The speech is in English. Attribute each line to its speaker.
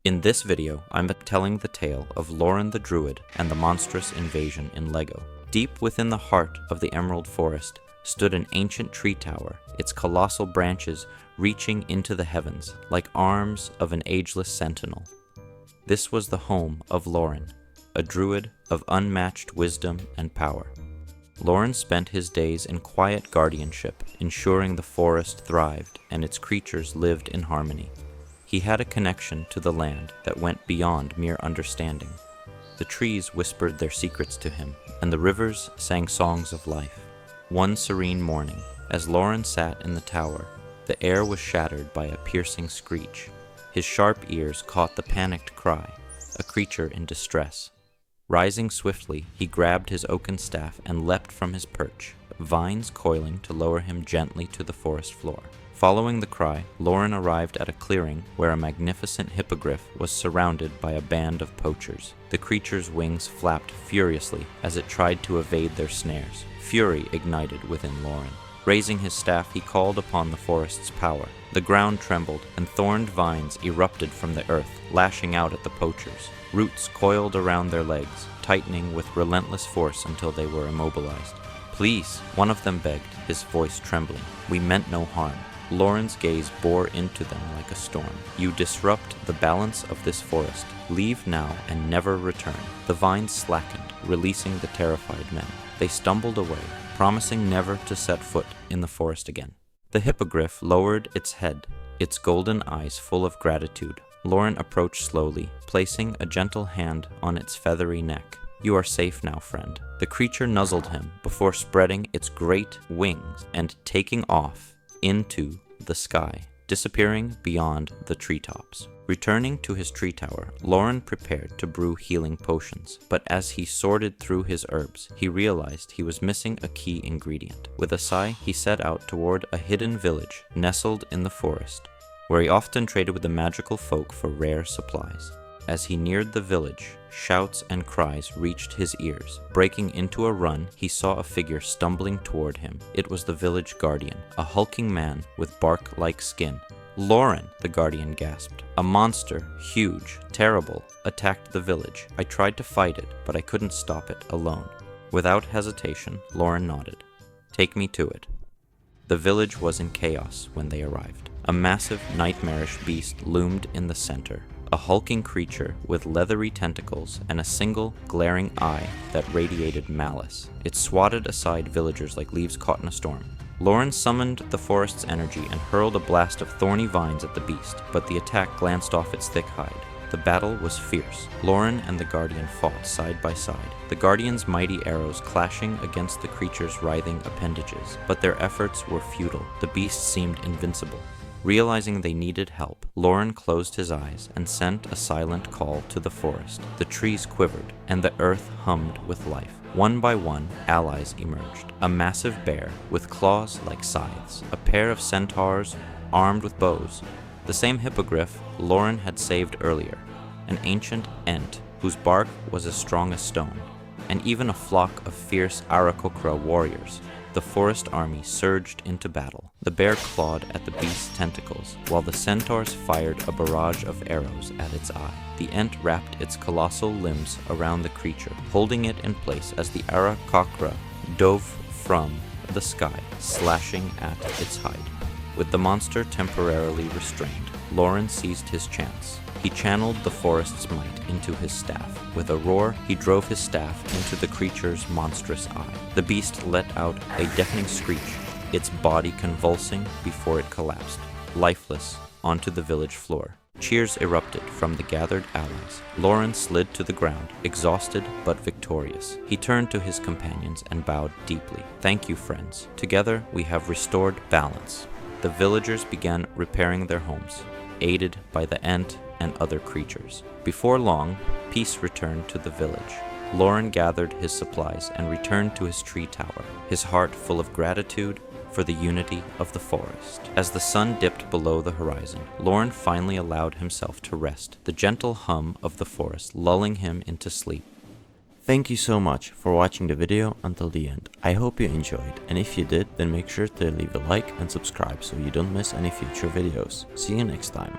Speaker 1: In this video, I'm telling the tale of Lauren the Druid and the monstrous invasion in LEGO. Deep within the heart of the Emerald Forest stood an ancient tree tower, its colossal branches reaching into the heavens like arms of an ageless sentinel. This was the home of Lauren, a druid of unmatched wisdom and power. Lauren spent his days in quiet guardianship, ensuring the forest thrived and its creatures lived in harmony. He had a connection to the land that went beyond mere understanding. The trees whispered their secrets to him, and the rivers sang songs of life. One serene morning, as Lauren sat in the tower, the air was shattered by a piercing screech. His sharp ears caught the panicked cry, a creature in distress. Rising swiftly, he grabbed his oaken staff and leapt from his perch, vines coiling to lower him gently to the forest floor. Following the cry, Lauren arrived at a clearing where a magnificent hippogriff was surrounded by a band of poachers. The creature's wings flapped furiously as it tried to evade their snares. Fury ignited within Lauren. Raising his staff, he called upon the forest's power. The ground trembled, and thorned vines erupted from the earth, lashing out at the poachers. Roots coiled around their legs, tightening with relentless force until they were immobilized. "Please," one of them begged, his voice trembling. "We meant no harm." Lauren's gaze bore into them like a storm. "You disrupt the balance of this forest. Leave now and never return." The vines slackened, releasing the terrified men. They stumbled away, promising never to set foot in the forest again. The hippogriff lowered its head, its golden eyes full of gratitude. Lauren approached slowly, placing a gentle hand on its feathery neck. "You are safe now, friend." The creature nuzzled him before spreading its great wings and taking off into the sky, disappearing beyond the treetops. Returning to his tree tower, Lauren prepared to brew healing potions, but as he sorted through his herbs, he realized he was missing a key ingredient. With a sigh, he set out toward a hidden village nestled in the forest, where he often traded with the magical folk for rare supplies. As he neared the village, shouts and cries reached his ears. Breaking into a run, he saw a figure stumbling toward him. It was the village guardian, a hulking man with bark-like skin. "Lauren," the guardian gasped. "A monster, huge, terrible, attacked the village. I tried to fight it, but I couldn't stop it alone." Without hesitation, Lauren nodded. "Take me to it." The village was in chaos when they arrived. A massive, nightmarish beast loomed in the center. A hulking creature with leathery tentacles and a single, glaring eye that radiated malice. It swatted aside villagers like leaves caught in a storm. Lauren summoned the forest's energy and hurled a blast of thorny vines at the beast, but the attack glanced off its thick hide. The battle was fierce. Lauren and the Guardian fought side by side, the Guardian's mighty arrows clashing against the creature's writhing appendages, but their efforts were futile. The beast seemed invincible. Realizing they needed help, Lauren closed his eyes and sent a silent call to the forest. The trees quivered, and the earth hummed with life. One by one, allies emerged. A massive bear with claws like scythes, a pair of centaurs armed with bows, the same hippogriff Lauren had saved earlier, an ancient ent whose bark was as strong as stone, and even a flock of fierce Aarakocra warriors. The forest army surged into battle. The bear clawed at the beast's tentacles, while the centaurs fired a barrage of arrows at its eye. The ent wrapped its colossal limbs around the creature, holding it in place as the Aarakocra dove from the sky, slashing at its hide. With the monster temporarily restrained, Lauren seized his chance. He channeled the forest's might into his staff. With a roar, he drove his staff into the creature's monstrous eye. The beast let out a deafening screech, its body convulsing before it collapsed, lifeless, onto the village floor. Cheers erupted from the gathered allies. Lauren slid to the ground, exhausted but victorious. He turned to his companions and bowed deeply. "Thank you, friends. Together we have restored balance." The villagers began repairing their homes, aided by the ent and other creatures. Before long, peace returned to the village. Lauren gathered his supplies and returned to his tree tower, his heart full of gratitude for the unity of the forest. As the sun dipped below the horizon, Lauren finally allowed himself to rest, the gentle hum of the forest lulling him into sleep. Thank you so much for watching the video until the end. I hope you enjoyed, and if you did, then make sure to leave a like and subscribe so you don't miss any future videos. See you next time.